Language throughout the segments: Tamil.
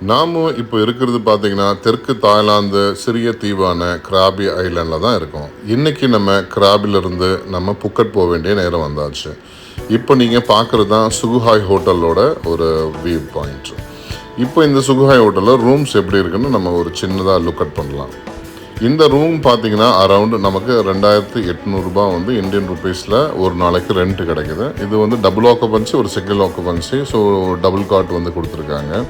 நாம இப்போ இருக்கிறது பார்த்தீங்கன்னா, தெற்கு தாய்லாந்து சிறிய தீவான கிராபி ஐலேண்ட்ல தான் இருக்கோம். இன்னைக்கு நம்ம கிராபிலிருந்து நம்ம புக்கட் போ வேண்டிய நேரம் வந்தாச்சு. இப்போ நீங்க பார்க்குறது தான் சுகுஹாய் ஹோட்டலோட ஒரு வியூ பாயிண்ட். இப்போ இந்த சுகுஹாய் ஹோட்டல்ல ரூம்ஸ் எப்படி இருக்குன்னு நம்ம ஒரு சின்னதா லுக் அட் பண்ணலாம். இந்த ரூம் பார்த்தீங்கன்னா, அரவுண்ட் நமக்கு 2,800 ரூபாய் வந்து இந்தியன் ருப்பீஸில் ஒரு நாளைக்கு ரெண்ட் கிடைக்குது. இது வந்து டபுள் ஆக்குபன்சி, ஒரு single occupancy. So double God வந்து கொடுத்துருக்காங்க.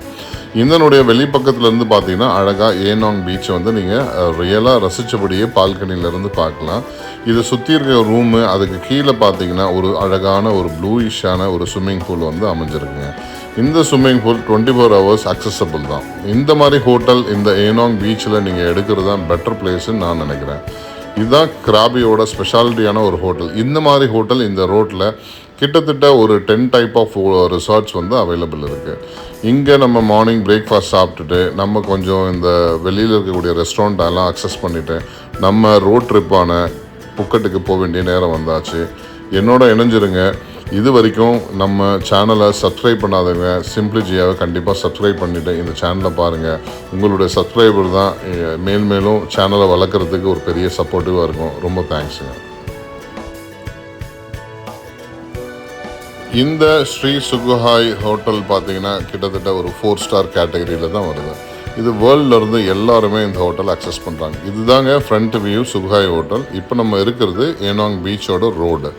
இதனுடைய வெளிப்பக்கத்துலேருந்து பார்த்தீங்கன்னா, அழகாக ஏனாங் பீச்சை வந்து நீங்கள் ரியலாக ரசித்தபடியே பால்கனியிலேருந்து பார்க்கலாம். இதை சுற்றி இருக்க ரூமு, அதுக்கு கீழே பார்த்தீங்கன்னா ஒரு அழகான ஒரு ப்ளூயிஷான ஒரு ஸ்விம்மிங் பூல் வந்து அமைஞ்சிருக்குங்க. இந்த ஸ்விம்மிங் பூல் 24 ஹவர்ஸ் அக்சசபிள் தான். இந்த மாதிரி ஹோட்டல் இந்த ஏனாங் பீச்சில் நீங்கள் எடுக்கிறது தான் பெட்டர் பிளேஸ்ன்னு நான் நினைக்கிறேன். இதுதான் கிராபியோட ஸ்பெஷாலிட்டியான ஒரு ஹோட்டல். இந்த மாதிரி ஹோட்டல் இந்த ரோட்டில் கிட்டத்தட்ட ஒரு 10 டைப் ஆஃப் ரிசார்ட்ஸ் வந்து அவைலபிள் இருக்குது. இங்கே நம்ம மார்னிங் பிரேக்ஃபாஸ்ட் சாப்பிட்டுட்டு நம்ம கொஞ்சம் இந்த வெளியில் இருக்கக்கூடிய ரெஸ்டாரண்ட்டெல்லாம் அக்சஸ் பண்ணிவிட்டு நம்ம ரோட் ட்ரிப்பான புக்கட்டுக்கு போக வேண்டிய நேரம் வந்தாச்சு. என்னோட இணைஞ்சிருங்க. இது வரைக்கும் நம்ம சேனலை சப்ஸ்கிரைப் பண்ணாதவங்க சிம்பிளி ஜியாவை கண்டிப்பாக சப்ஸ்கிரைப் பண்ணிவிட்டு இந்த சேனலை பாருங்கள். உங்களுடைய சப்ஸ்கிரைபர் தான் மேலும் சேனலை வளர்க்குறதுக்கு ஒரு பெரிய சப்போர்ட்டிவாக இருக்கும். ரொம்ப தேங்க்ஸுங்க. இந்த ஸ்ரீ சுகுஹாய் ஹோட்டல் பார்த்தீங்கன்னா கிட்டத்தட்ட ஒரு 4 ஸ்டார் கேட்டகரியில் தான் வருது. இது வேர்ல்ட்லேருந்து எல்லாருமே இந்த ஹோட்டல் அக்சஸ் பண்ணுறாங்க. இதுதாங்க ஃப்ரண்ட் வியூ சுகுஹாய் ஹோட்டல். இப்போ நம்ம இருக்கிறது ஏனாங் பீச்சோட ரோடு.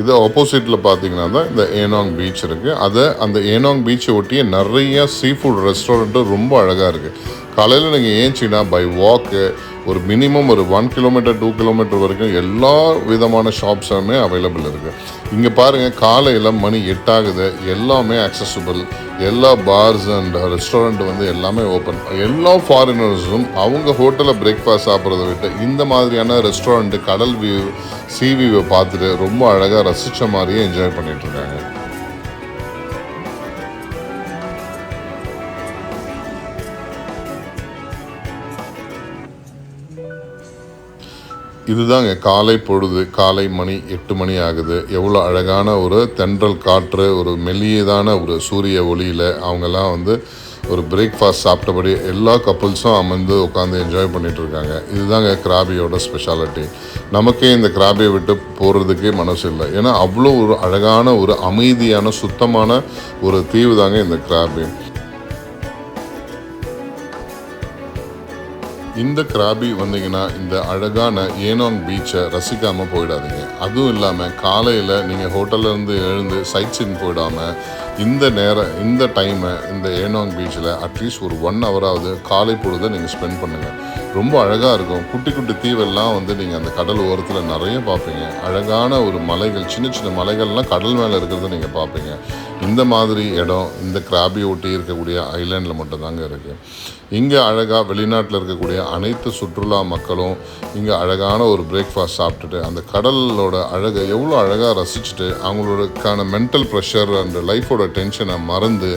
இது ஆப்போசிட்டில் பார்த்தீங்கன்னா தான் இந்த ஏனாங் பீச் இருக்குது. அந்த ஏனாங் பீச்சை ஒட்டிய நிறைய சீ ஃபுட் ரெஸ்டாரண்ட்டு ரொம்ப அழகாக இருக்குது. காலையில் நீங்கள் ஏஞ்சிங்கன்னா பை வாக்கு ஒரு மினிமம் ஒரு 1 கிலோமீட்டர் 2 கிலோமீட்டர் வரைக்கும் எல்லா விதமான ஷாப்ஸுமே அவைலபிள் இருக்குது. இங்கே பாருங்கள், காலையில் மணி 8 ஆகுது. எல்லாமே அக்சசபிள். எல்லா பார்ஸ் அண்ட் ரெஸ்டாரண்ட் வந்து எல்லாமே ஓப்பன். எல்லா ஃபாரினர்ஸும் அவங்க ஹோட்டலில் பிரேக்ஃபாஸ்ட் சாப்பிட்றத விட்டு இந்த மாதிரியான ரெஸ்டாரண்ட்டு கடல் வியூ சீ வியூவை பார்த்துட்டு ரொம்ப அழகாக ரசித்த மாதிரியே என்ஜாய் பண்ணிகிட்ருக்காங்க. இதுதாங்க காலை பொழுது. காலை மணி 8 மணி ஆகுது. எவ்வளோ அழகான ஒரு தென்றல் காற்று, ஒரு மெல்லியதான ஒரு சூரிய ஒளியில் அவங்கெல்லாம் வந்து ஒரு பிரேக்ஃபாஸ்ட் சாப்பிட்டபடி எல்லா கப்புள்ஸும் அமர்ந்து உட்காந்து என்ஜாய் பண்ணிகிட்ருக்காங்க. இதுதாங்க கிராபியோட ஸ்பெஷாலிட்டி. நமக்கே இந்த கிராபியை விட்டு போகிறதுக்கே மனசு இல்லை. ஏன்னா அவ்வளோ ஒரு அழகான ஒரு அமைதியான சுத்தமான ஒரு தீவு தாங்க இந்த கிராபி. இந்த கிராபி வந்தீங்கன்னா இந்த அழகான ஏனாங் பீச்சை ரசிக்காமல் போயிடாதீங்க. அதுவும் இல்லாமல் காலையில் நீங்கள் ஹோட்டல்லேருந்து எழுந்து சைட் சீன் போயிடாமல் இந்த டைமை இந்த ஏனாங் பீச்சில் அட்லீஸ்ட் ஒரு 1 ஹவராவது காலை பொழுதை நீங்கள் ஸ்பெண்ட் பண்ணுங்கள். ரொம்ப அழகாக இருக்கும். குட்டி குட்டி தீவெல்லாம் வந்து நீங்கள் அந்த கடல் ஓரத்தில் நிறைய பார்ப்பீங்க. அழகான ஒரு மலைகள், சின்ன சின்ன மலைகள்லாம் கடல் மேலே இருக்கிறத நீங்கள் பார்ப்பீங்க. இந்த மாதிரி இடம் இந்த கிராபி ஒட்டி இருக்கக்கூடிய ஐலேண்டில் மட்டும்தாங்க இருக்குது. இங்கே அழகாக வெளிநாட்டில் இருக்கக்கூடிய அனைத்து சுற்றுலா மக்களும் இங்கே அழகான ஒரு பிரேக்ஃபாஸ்ட் சாப்பிட்டுட்டு அந்த கடலோட அழகை எவ்வளோ அழகாக ரசிச்சுட்டு அவங்களோடக்கான மென்டல் ப்ரெஷர் அண்ட் லைஃபோட டென்ஷனை மறந்து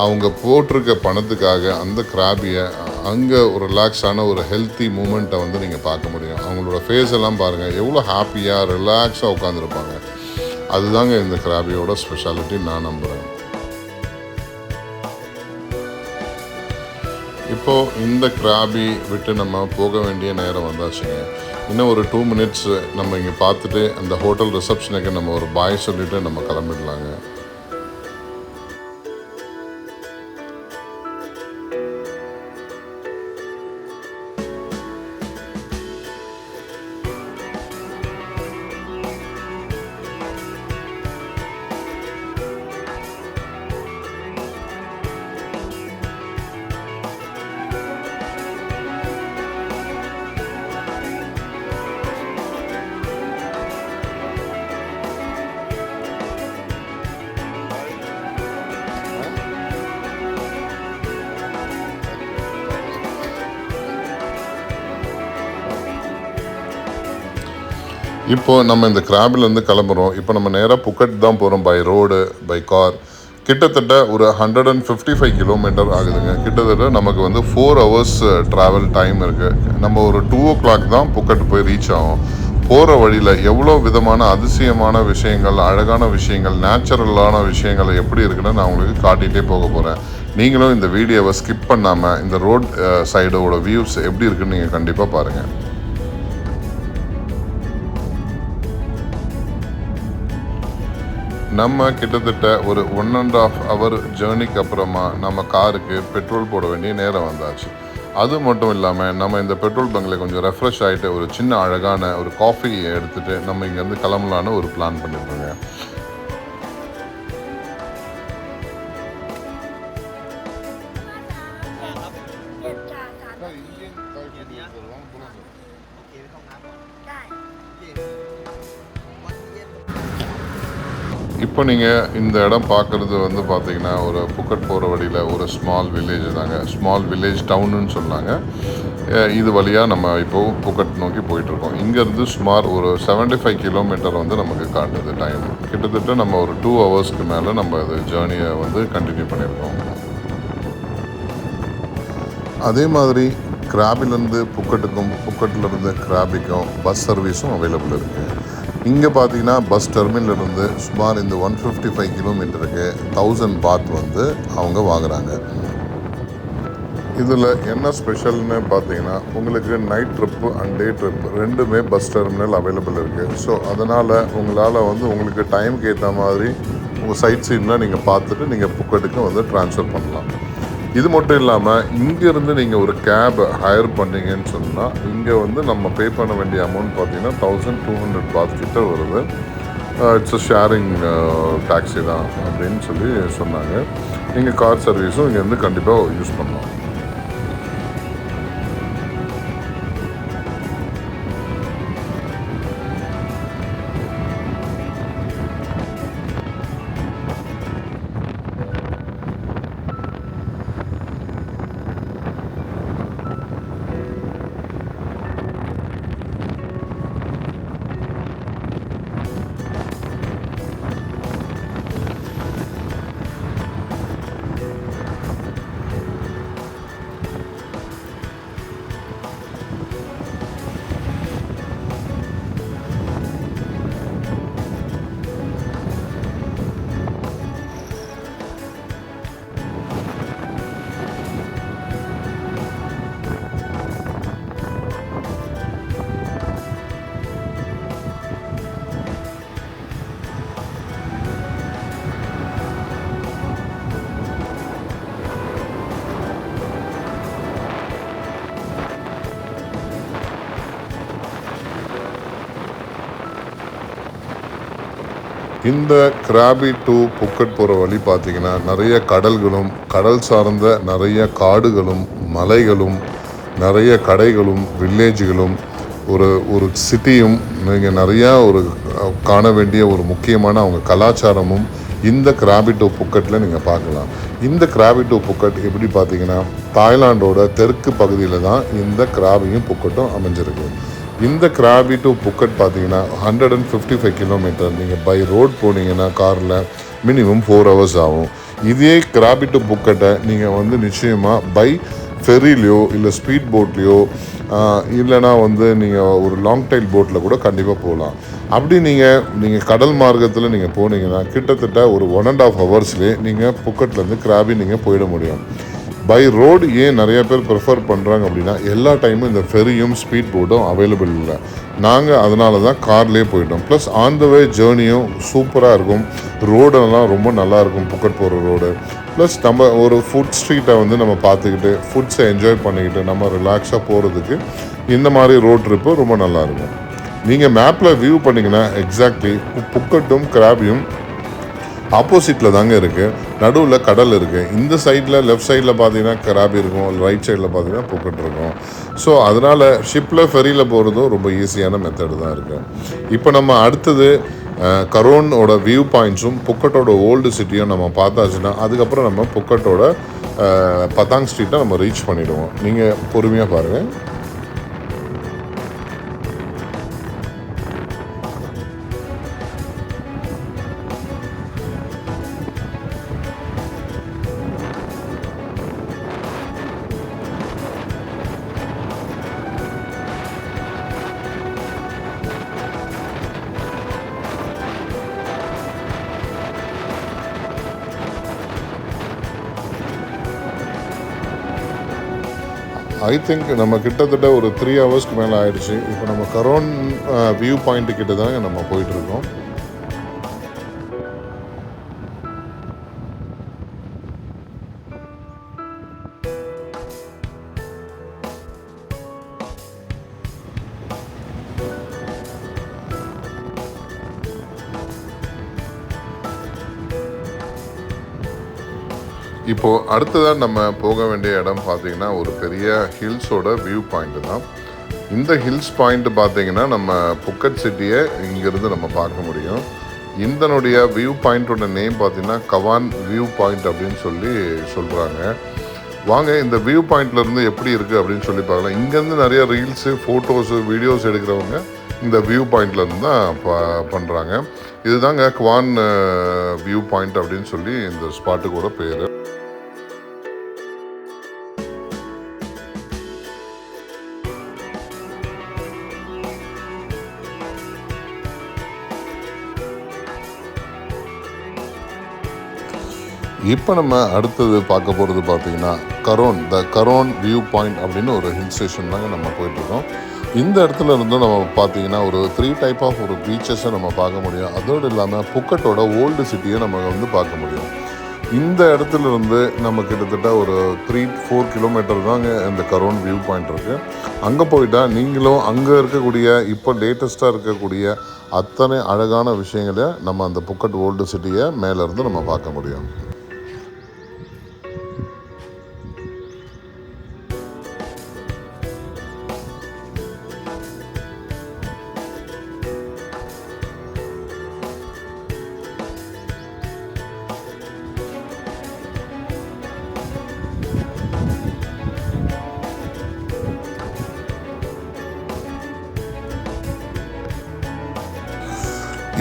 அவங்க போட்டிருக்க பணத்துக்காக அந்த கிராபியை அங்கே ஒரு ரிலாக்ஸான ஒரு ஹெல்த்தி மூமெண்ட்டை வந்து நீங்கள் பார்க்க முடியும். அவங்களோட ஃபேஸ் எல்லாம் பாருங்கள், எவ்வளோ ஹாப்பியாக ரிலாக்ஸாக உட்காந்துருப்பாங்க. அதுதாங்க இந்த கிராபியோட ஸ்பெஷாலிட்டி நான் நம்புகிறேன். இப்போது இந்த கிராபி விட்டு நம்ம போக வேண்டிய நேரம் வந்தாச்சுங்க. இன்னும் ஒரு 2 மினிட்ஸ் நம்ம இங்கே பார்த்துட்டு அந்த ஹோட்டல் ரிசப்ஷனுக்கு நம்ம ஒரு பாய் சொல்லிவிட்டு நம்ம கிளம்பிடலாங்க. இப்போது நம்ம இந்த கிராபிலேருந்து கிளம்புறோம். இப்போ நம்ம நேராக புக்கட் தான் போகிறோம். By road, by car. கிட்டத்தட்ட ஒரு 155 கிலோமீட்டர் ஆகுதுங்க. கிட்டத்தட்ட நமக்கு வந்து 4 ஹவர்ஸ் ட்ராவல் டைம் இருக்குது. நம்ம ஒரு 2 o'clock தான் புக்கட் போய் ரீச் ஆகும். போகிற வழியில் எவ்வளோ விதமான அதிசயமான விஷயங்கள், அழகான விஷயங்கள், நேச்சுரலான விஷயங்கள் எப்படி இருக்குன்னு நான் உங்களுக்கு காட்டிகிட்டே போக போகிறேன். நீங்களும் இந்த வீடியோவை ஸ்கிப் பண்ணாமல் இந்த ரோட் சைடோட வியூஸ் எப்படி இருக்குன்னு நீங்கள் கண்டிப்பாக பாருங்கள். நம்ம கிட்டத்தட்ட ஒரு 1.5 hour ஜேர்னிக்கு அப்புறமா நம்ம காருக்கு பெட்ரோல் போட வேண்டிய நேரம் வந்தாச்சு. அது மட்டும் இல்லாமல் நம்ம இந்த பெட்ரோல் பங்கில் கொஞ்சம் ரெஃப்ரெஷ் ஆகிட்டு ஒரு சின்ன அழகான ஒரு காஃபி எடுத்துகிட்டு நம்ம இங்கேருந்து கிளம்பலான்னு ஒரு பிளான் பண்ணியிருக்கோங்க. இப்போ நீங்கள் இந்த இடம் பார்க்குறது வந்து பார்த்தீங்கன்னா ஒரு புக்கட் போகிற வழியில் ஒரு ஸ்மால் வில்லேஜ் தாங்க. ஸ்மால் வில்லேஜ் டவுனுன்னு சொன்னாங்க. இது வழியாக நம்ம இப்போது புக்கட் நோக்கி போயிட்டுருக்கோம். இங்கேருந்து சுமார் ஒரு 75 கிலோமீட்டர் வந்து நமக்கு காட்டுது டைம். கிட்டத்தட்ட நம்ம ஒரு 2 ஹவர்ஸ்க்கு மேலே நம்ம இது ஜேர்னியை வந்து கண்டினியூ பண்ணியிருக்கோம். அதே மாதிரி கிராபிலேருந்து புக்கட்டுக்கும், புக்கட்லேருந்து கிராபிக்கும் பஸ் சர்வீஸும் அவைலபிள் இருக்குது. இங்கே பார்த்தீங்கன்னா பஸ் டெர்மினலிருந்து சுமார் இந்த 155 கிலோமீட்டருக்கு 1000 பாத் வந்து அவங்க வாங்குகிறாங்க. இதில் என்ன ஸ்பெஷல்னு பார்த்தீங்கன்னா உங்களுக்கு night trip and day trip ரெண்டுமே பஸ் டெர்மினல் அவைலபிள் இருக்குது. ஸோ அதனால் உங்களால் வந்து உங்களுக்கு டைமுக்கு ஏற்ற மாதிரி உங்கள் சைட் சீன்லாம் நீங்கள் பார்த்துட்டு நீங்கள் புக்கட்டுக்கு வந்து ட்ரான்ஸ்ஃபர் பண்ணலாம். இது மட்டும் இல்லாமல் இங்கேருந்து நீங்கள் ஒரு கேப் ஹையர் பண்ணிங்கன்னு சொன்னால் இங்கே வந்து நம்ம பே பண்ண வேண்டிய அமௌண்ட் பார்த்தீங்கன்னா 1200 பாத் கிட்ட வருது. இட்ஸ் அ ஷேரிங் டாக்ஸி தான் அப்படின்னு சொல்லி சொன்னாங்க. நீங்கள் கார் சர்வீஸும் இங்கேருந்து கண்டிப்பாக யூஸ் பண்ணலாம். இந்த கிராபி டு புக்கட் போகிற வழி பார்த்திங்கன்னா நிறைய கடல்களும், கடல் சார்ந்த நிறைய காடுகளும், மலைகளும், நிறைய கடைகளும், வில்லேஜுகளும், ஒரு சிட்டியும், நீங்கள் நிறையா காண வேண்டிய ஒரு முக்கியமான அவங்க கலாச்சாரமும் இந்த கிராபி டு புக்கட்டில் நீங்கள் பார்க்கலாம். இந்த கிராபி டு புக்கட் எப்படி பார்த்தீங்கன்னா தாய்லாண்டோட தெற்கு பகுதியில் தான் இந்த கிராபியும் புக்கட்டும் அமைஞ்சிருக்கு. இந்த கிராபி டு புக்கட் பார்த்தீங்கன்னா 155 கிலோமீட்டர். நீங்கள் பை ரோட் போனீங்கன்னா காரில் மினிமம் 4 hours ஆகும். இதே கிராபி டு புக்கட்டை நீங்கள் வந்து நிச்சயமாக பை ஃபெரிலையோ இல்லை ஸ்பீட் போட்லேயோ இல்லைனா வந்து நீங்கள் ஒரு லாங் டைல் போட்டில் கூட கண்டிப்பாக போகலாம். அப்படி நீங்கள் கடல் மார்க்கத்தில் நீங்கள் போனீங்கன்னா கிட்டத்தட்ட ஒரு 1.5 hours நீங்கள் புக்கட்லேருந்து கிராபி நீங்கள் போயிட முடியும். பை ரோடு ஏன் நிறைய பேர் ப்ரிஃபர் பண்ணுறாங்க அப்படின்னா எல்லா டைமும் இந்த ஃபெரியும் ஸ்பீட் போட்டும் அவைலபிள் இல்லை. நாங்கள் அதனால தான் கார்லேயே போயிட்டோம். ப்ளஸ் ஆன் த வே ஜேர்னியும் சூப்பராக இருக்கும். ரோடெல்லாம் ரொம்ப நல்லாயிருக்கும் புக்கட் போகிற ரோடு. ப்ளஸ் நம்ம ஒரு ஃபுட் ஸ்ட்ரீட்டை வந்து நம்ம பார்த்துக்கிட்டு ஃபுட்ஸை என்ஜாய் பண்ணிக்கிட்டு நம்ம ரிலாக்ஸாக போகிறதுக்கு இந்த மாதிரி ரோட் ட்ரிப்பு ரொம்ப நல்லாயிருக்கும். நீங்கள் மேப்பில் வியூ பண்ணிங்கன்னா எக்ஸாக்ட்லி புக்கட்டும் கிராபியும் ஆப்போசிட்டில் தாங்க இருக்குது. நடுவில் கடல் இருக்குது. இந்த சைடில் லெஃப்ட் சைடில் பார்த்தீங்கன்னா கிராபி இருக்கும், ரைட் சைடில் பார்த்தீங்கன்னா புக்கட் இருக்கும். ஸோ அதனால் ஷிப்பில் ஃபெரியில் போகிறதும் ரொம்ப ஈஸியான மெத்தடு தான் இருக்குது. இப்போ நம்ம அடுத்தது கரோனோட வியூ பாயிண்ட்ஸும் புக்கட்டோட ஓல்டு சிட்டியும் நம்ம பார்த்தாச்சுன்னா அதுக்கப்புறம் நம்ம புக்கட்டோட பதாங் ஸ்ட்ரீட்டை நம்ம ரீச் பண்ணிவிடுவோம். நீங்கள் பொறுமையாக பாருங்கள். ஐ திங்க் நம்ம கிட்டத்தட்ட ஒரு 3 ஹவர்ஸ்க்கு மேலே ஆயிடுச்சு. இப்போ நம்ம கரோன் வியூ பாயிண்ட்டு கிட்ட தாங்க நம்ம போயிட்டுருக்கோம். இப்போது அடுத்ததாக நம்ம போக வேண்டிய இடம் பார்த்திங்கன்னா ஒரு பெரிய ஹில்ஸோட வியூ பாயிண்ட்டு தான். இந்த ஹில்ஸ் பாயிண்ட் பார்த்திங்கன்னா நம்ம புக்கட் சிட்டியை இங்கேருந்து நம்ம பார்க்க முடியும். இதனுடைய வியூ பாயிண்ட்டோட நேம் பார்த்திங்கன்னா கவான் வியூ பாயிண்ட் அப்படின்னு சொல்கிறாங்க. வாங்க இந்த வியூ பாயிண்ட்லேருந்து எப்படி இருக்குது அப்படின்னு சொல்லி பார்க்கலாம். இங்கேருந்து நிறைய ரீல்ஸு, ஃபோட்டோஸு, வீடியோஸ் எடுக்கிறவங்க இந்த வியூ பாயிண்ட்லேருந்து தான் பண்ணுறாங்க. இதுதாங்க குவான் வியூ பாயிண்ட் அப்படின்னு சொல்லி இந்த ஸ்பாட்டுக்கூட பேர். இப்போ நம்ம அடுத்தது பார்க்க போகிறது பார்த்திங்கன்னா கரோன் வியூ பாயிண்ட் அப்படின்னு ஒரு ஹில் ஸ்டேஷன் தாங்க நம்ம போயிட்டுருக்கோம். இந்த இடத்துல இருந்து நம்ம பார்த்திங்கன்னா ஒரு 3 டைப் ஆஃப் ஒரு பீச்சஸை நம்ம பார்க்க முடியும். அதோடு இல்லாமல் புக்கட்டோட ஓல்டு சிட்டியை நம்ம வந்து பார்க்க முடியும். இந்த இடத்துல இருந்து நம்ம கிட்டத்தட்ட ஒரு 3-4 கிலோமீட்டர் தாங்க இந்த கரோன் வியூ பாயிண்ட் இருக்குது. அங்கே போயிட்டால் நீங்களும் அங்கே இருக்கக்கூடிய இப்போ லேட்டஸ்ட்டாக இருக்கக்கூடிய அத்தனை அழகான விஷயங்களை நம்ம அந்த புக்கட் ஓல்டு சிட்டியை மேலேருந்து நம்ம பார்க்க முடியும்.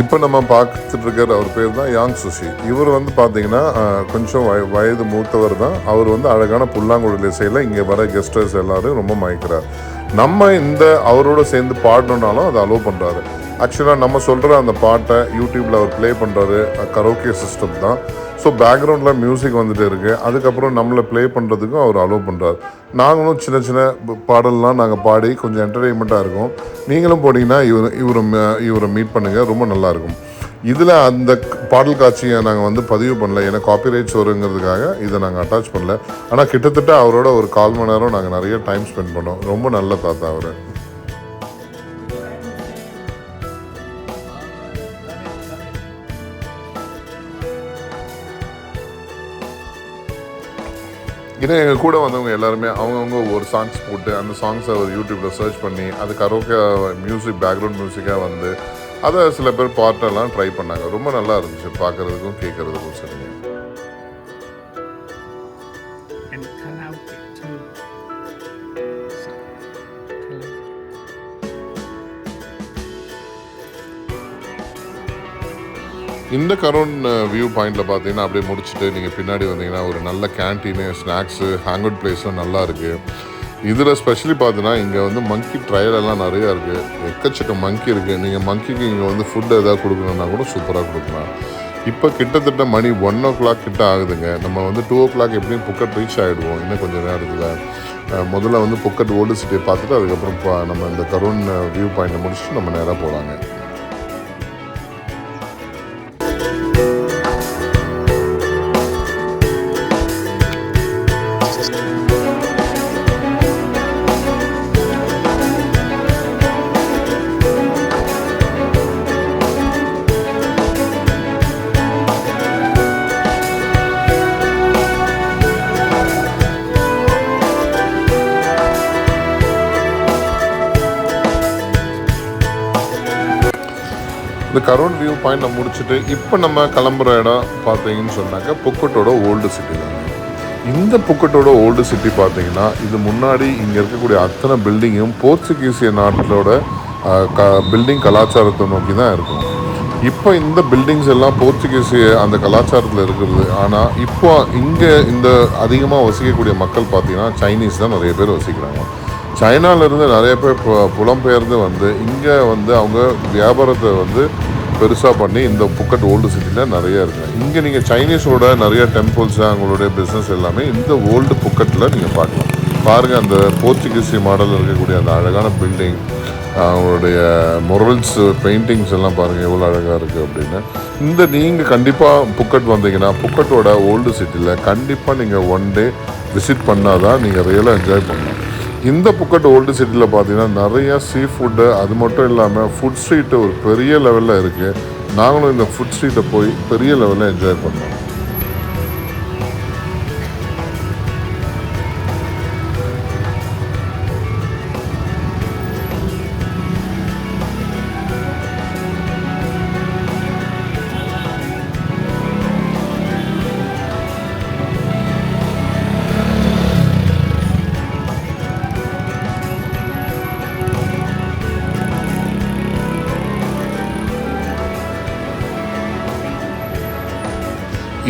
இப்போ நம்ம பார்த்துட்டு இருக்கிற அவர் பேர் தான் யாங் சுஷி. இவர் வந்து பார்த்தீங்கன்னா கொஞ்சம் வயது மூத்தவர் தான். அவர் வந்து அழகான புல்லாங்குழல் இசையில் இங்கே வர கெஸ்டர்ஸ் எல்லோரும் ரொம்ப மயக்கிறார். நம்ம அவரோட சேர்ந்து பாடணுன்னாலும் அதை அலோவ் பண்ணுறாரு. ஆக்சுவலாக நம்ம சொல்கிற அந்த பாட்டை யூடியூப்பில் அவர் ப்ளே பண்ணுறாரு. கரோக்கே சிஸ்டம் தான். ஸோ பேக்ரவுண்டில் மியூசிக் வந்துட்டு இருக்குது. அதுக்கப்புறம் நம்மளை ப்ளே பண்ணுறதுக்கும் அவர் அலோவ் பண்ணுறாரு. நாங்களும் சின்ன சின்ன பாடல்லாம் நாங்கள் பாடி கொஞ்சம் என்டர்டெயின்மெண்ட்டாக இருக்கும். நீங்களும் போனீங்கன்னா இவரை மீட் பண்ணுங்கள், ரொம்ப நல்லாயிருக்கும். இதில் அந்த பாடல் காட்சியை நாங்கள் வந்து பதிவு பண்ணல, ஏன்னா காப்பிரைட்ஸ் வருங்கிறதுக்காக இதை நாங்கள் அட்டாச் பண்ணல. ஆனால் கிட்டத்தட்ட அவரோட ஒரு 1/4 மணி நேரம் நாங்கள் நிறைய டைம் ஸ்பெண்ட் பண்ணோம். ரொம்ப நல்ல தாத்தா அவர். ஏன்னா எங்கள் கூட வந்தவங்க எல்லாருமே அவங்கவுங்க ஒரு சாங்ஸ் போட்டு அந்த சாங்ஸை அவர் யூடியூப்பில் சர்ச் பண்ணி அது கரோக்கே மியூசிக் பேக்ரவுண்ட் மியூசிக்காக வந்து அதை சில பேர் பாட்டெல்லாம் ட்ரை பண்ணாங்க. ரொம்ப நல்லா இருந்துச்சு பார்க்குறதுக்கும் கேட்குறதுக்கும். சரிங்க. இந்த கரோன் வியூ பாயிண்டில் பார்த்தீங்கன்னா அப்படியே முடிச்சுட்டு நீங்கள் பின்னாடி வந்தீங்கன்னா ஒரு நல்ல கேன்டீனு, ஸ்நாக்ஸு, ஹேங் அவுட் பிளேஸும் நல்லா இருக்குது. இதில் ஸ்பெஷலி பார்த்தீங்கன்னா இங்கே வந்து மங்கி ட்ரையல் எல்லாம் நிறையா இருக்குது. எக்கச்சக்க மங்கி இருக்குது. நீங்கள் மங்கிக்கு இங்கே வந்து ஃபுட் எதாவது கொடுக்கணுன்னா கூட சூப்பராக கொடுக்கலாம். இப்போ கிட்டத்தட்ட மணி 1 o'clock கிட்ட ஆகுதுங்க. நம்ம வந்து 2 o'clock எப்படியும் புக்கட் ரீச் ஆகிடுவோம் இன்னும் கொஞ்சம் நேரத்தில். முதல்ல வந்து புக்கட் ஓல்டு சிட்டியை பார்த்துட்டு அதுக்கப்புறம் நம்ம இந்த கரோன் வியூ பாயிண்ட்டை முடிச்சுட்டு நம்ம நேராக போகலாங்க. இந்த கரோன் வியூ பாயிண்ட் முடிச்சுட்டு இப்போ நம்ம கிளம்புற இடம் பார்த்தீங்கன்னு சொன்னாக்க புக்கட்டோட ஓல்டு சிட்டி தாங்க. இந்த புக்கட்டோட ஓல்டு சிட்டி பார்த்தீங்கன்னா இது முன்னாடி இங்கே இருக்கக்கூடிய அத்தனை பில்டிங்கும் போர்ச்சுகீசிய நாட்டோட பில்டிங் கலாச்சாரத்தை நோக்கி தான் இருக்கும். இப்போ இந்த பில்டிங்ஸ் எல்லாம் போர்ச்சுகீசிய அந்த கலாச்சாரத்தில் இருக்கிறது. ஆனால் இப்போ இங்கே இந்த அதிகமாக வசிக்கக்கூடிய மக்கள் பார்த்தீங்கன்னா சைனீஸ் தான் நிறைய பேர் வசிக்கிறாங்க. சைனாவிலேருந்து நிறைய பேர் புலம்பெயர்ந்து வந்து இங்கே வந்து அவங்க வியாபாரத்தை வந்து பெருசாக பண்ணி இந்த புக்கட் ஓல்டு சிட்டியில் நிறைய இருக்குது. இங்கே நீங்கள் சைனீஸோட நிறைய டெம்பிள்ஸ் அவங்களுடைய பிஸ்னஸ் எல்லாமே இந்த ஓல்டு புக்கட்டில் நீங்கள் பார்க்கலாம். பாருங்கள், அந்த போர்ச்சுகீசி மாடலில் இருக்கக்கூடிய அந்த அழகான பில்டிங், அவங்களுடைய மொரல்ஸ் பெயிண்டிங்ஸ் எல்லாம் பாருங்கள் எவ்வளோ அழகாக இருக்குது அப்படின்னு. நீங்கள் கண்டிப்பாக புக்கட் வந்தீங்கன்னா புக்கட்டோட ஓல்டு சிட்டியில் கண்டிப்பாக நீங்கள் ஒன் டே விசிட் பண்ணால் தான் நீங்கள் ரியலாக என்ஜாய் பண்ணலாம். இந்த புக்கட் ஓல்டு சிட்டியில் பார்த்தீங்கன்னா நிறையா சீ ஃபுட்டு, அது மட்டும் இல்லாமல் ஃபுட் ஸ்ட்ரீட்டு ஒரு பெரிய லெவலில் இருக்குது. நாங்களும் இந்த ஃபுட் ஸ்ட்ரீட்டை போய் பெரிய லெவலில் என்ஜாய் பண்ணோம்.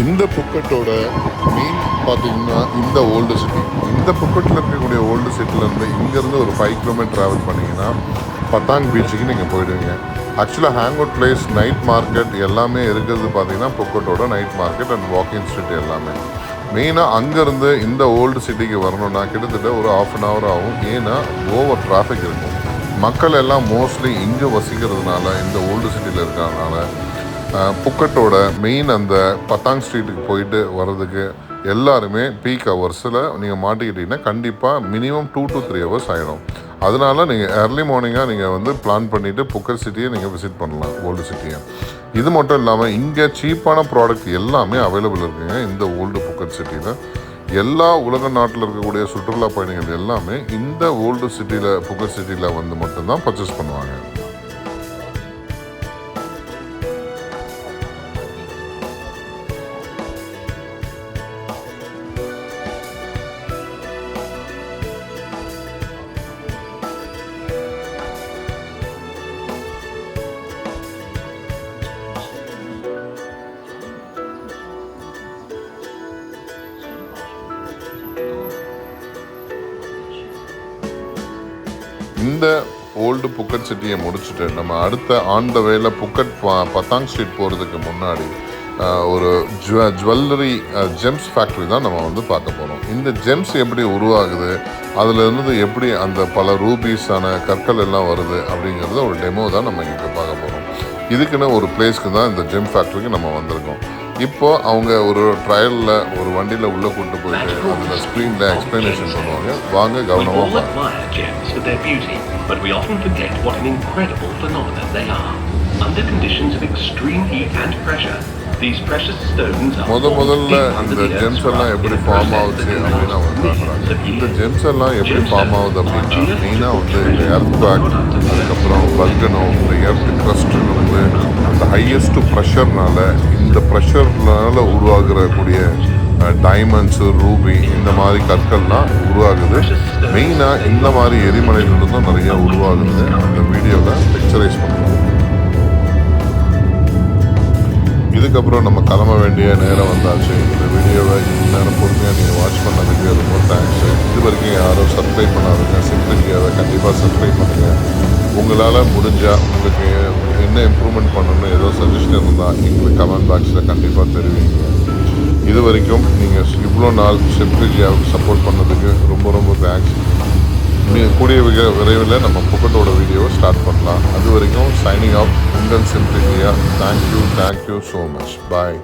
இந்த புக்கட்டோட மெயின் பார்த்தீங்கன்னா இந்த ஓல்டு சிட்டி. இந்த புக்கட்டில் இருக்கக்கூடிய ஓல்டு சிட்டிலேருந்து இங்கேருந்து ஒரு 5 கிலோமீட்டர் ட்ராவல் பண்ணிங்கன்னா பத்தாங் பீச்சுக்கு நீங்கள் போயிடுவீங்க. ஆக்சுவலாக hang out place, night market எல்லாமே இருக்கிறது பார்த்தீங்கன்னா புக்கட்டோட night market and walking street எல்லாமே. மெயினாக அங்கேருந்து இந்த ஓல்டு சிட்டிக்கு வரணுன்னா கிட்டத்தட்ட ஒரு 1/2 hour ஆகும். ஏன்னா ஓவர் டிராஃபிக் இருக்கும். மக்கள் எல்லாம் மோஸ்ட்லி இங்கே வசிக்கிறதுனால, இந்த ஓல்டு சிட்டியில் இருக்கிறதுனால புக்கட்டோட மெயின் அந்த பத்தாங் ஸ்ட்ரீட்டுக்கு போயிட்டு வர்றதுக்கு எல்லாருமே பீக் ஹவர்ஸில் நீங்கள் மாட்டிக்கிட்டிங்கன்னா கண்டிப்பாக மினிமம் 2 to 3 hours ஆகிடும். அதனால் நீங்கள் ஏர்லி மார்னிங்காக நீங்கள் பிளான் பண்ணிவிட்டு புக்கட் சிட்டியை நீங்கள் விசிட் பண்ணலாம், ஓல்டு சிட்டியை. இது மட்டும் இல்லாமல் இங்கே சீப்பான ப்ராடக்ட் எல்லாமே அவைலபிள் இருக்குங்க இந்த ஓல்டு புக்கட் சிட்டியில். எல்லா உலக நாட்டில் இருக்கக்கூடிய சுற்றுலா பயணிகள் எல்லாமே இந்த ஓல்டு சிட்டியில் புக்கட் சிட்டியில் மட்டும்தான் பர்ச்சேஸ் பண்ணுவாங்க. இந்த ஓல்டு புக்கட் சிட்டியை முடிச்சுட்டு நம்ம அடுத்த ஆன் த வேல புக்கட் பத்தாங் ஸ்ட்ரீட் போகிறதுக்கு முன்னாடி ஒரு ஜுவல்லரி ஜெம்ஸ் ஃபேக்ட்ரி தான் நம்ம பார்க்க போகிறோம். இந்த ஜெம்ஸ் எப்படி உருவாகுது, அதில் இருந்து எப்படி அந்த பல ரூபீஸான கற்கள் எல்லாம் வருது அப்படிங்கிறத ஒரு டெமோ தான் நம்ம இங்கே பார்க்க போகிறோம். இதுக்குன்னு ஒரு பிளேஸ்க்கு தான் இந்த ஜெம் ஃபேக்ட்ரிக்கு நம்ம வந்திருக்கோம். இப்போ அவங்க ஒரு ட்ரையலில் ஒரு வண்டியில் உள்ளே கூட்டு போயிட்டு அதில் ஸ்க்ரீனில் எக்ஸ்பிளனேஷன் பண்ணுவாங்க. வாங்க கவனமாக முதல்ல இந்த ஜெம்ஸ் எல்லாம் எப்படி ஃபார்ம் ஆகுச்சு அப்படின்னு அவங்க காட்டுறாங்க. இந்த ஜெம்ஸ் எல்லாம் எப்படி ஃபார்ம் ஆகுது அப்படின்னா மெயினாக இந்த எர்த் பேக், அதுக்கப்புறம் வல்கனோ, இந்த எர்த் க்ரஸ்ட் அந்த ஹையஸ்ட் ப்ரெஷர்னால, இந்த ப்ரெஷர்னால உருவாகக்கூடிய டைமண்ட்ஸு, ரூபி, இந்த மாதிரி கற்கள்லாம் உருவாகுது. மெயினாக இந்த மாதிரி எரிமலையிலிருந்தும் நிறைய உருவாகுது. அந்த வீடியோவில் பிக்சரைஸ் பண்ணுவோம். இதுக்கப்புறம் நம்ம கிளம்ப வேண்டிய நேரம் வந்தாச்சு. இந்த வீடியோவை நேரம் பொறுமையாக நீங்கள் வாட்ச் பண்ணதுக்கு ரொம்ப தேங்க்ஸ். இது வரைக்கும் யாரும் சப்ஸ்கிரைப் பண்ணாதுங்க, சிம்பிளிட்டியாவை கண்டிப்பாக சப்ஸ்கிரைப் பண்ணுங்கள். உங்களால் முடிஞ்சால் உங்களுக்கு என்ன இம்ப்ரூவ்மெண்ட் பண்ணணும்னு ஏதோ சஜஷன் இருந்தால் எங்களுக்கு கமெண்ட் பாக்ஸில் கண்டிப்பாக தெரிவிங்க. இது வரைக்கும் நீங்கள் இவ்வளோ நாள் சிம்பிளிட்டியாவுக்கு சப்போர்ட் பண்ணதுக்கு ரொம்ப ரொம்ப தேங்க்ஸ். கூடிய விரைவில் நம்ம புக்கட்டோட வீடியோவை ஸ்டார்ட் பண்ணலாம். அது வரைக்கும் சைனிங் ஆஃப் உங்கள் சிம்பிளிட்டியா. Thank you so much. பாய்.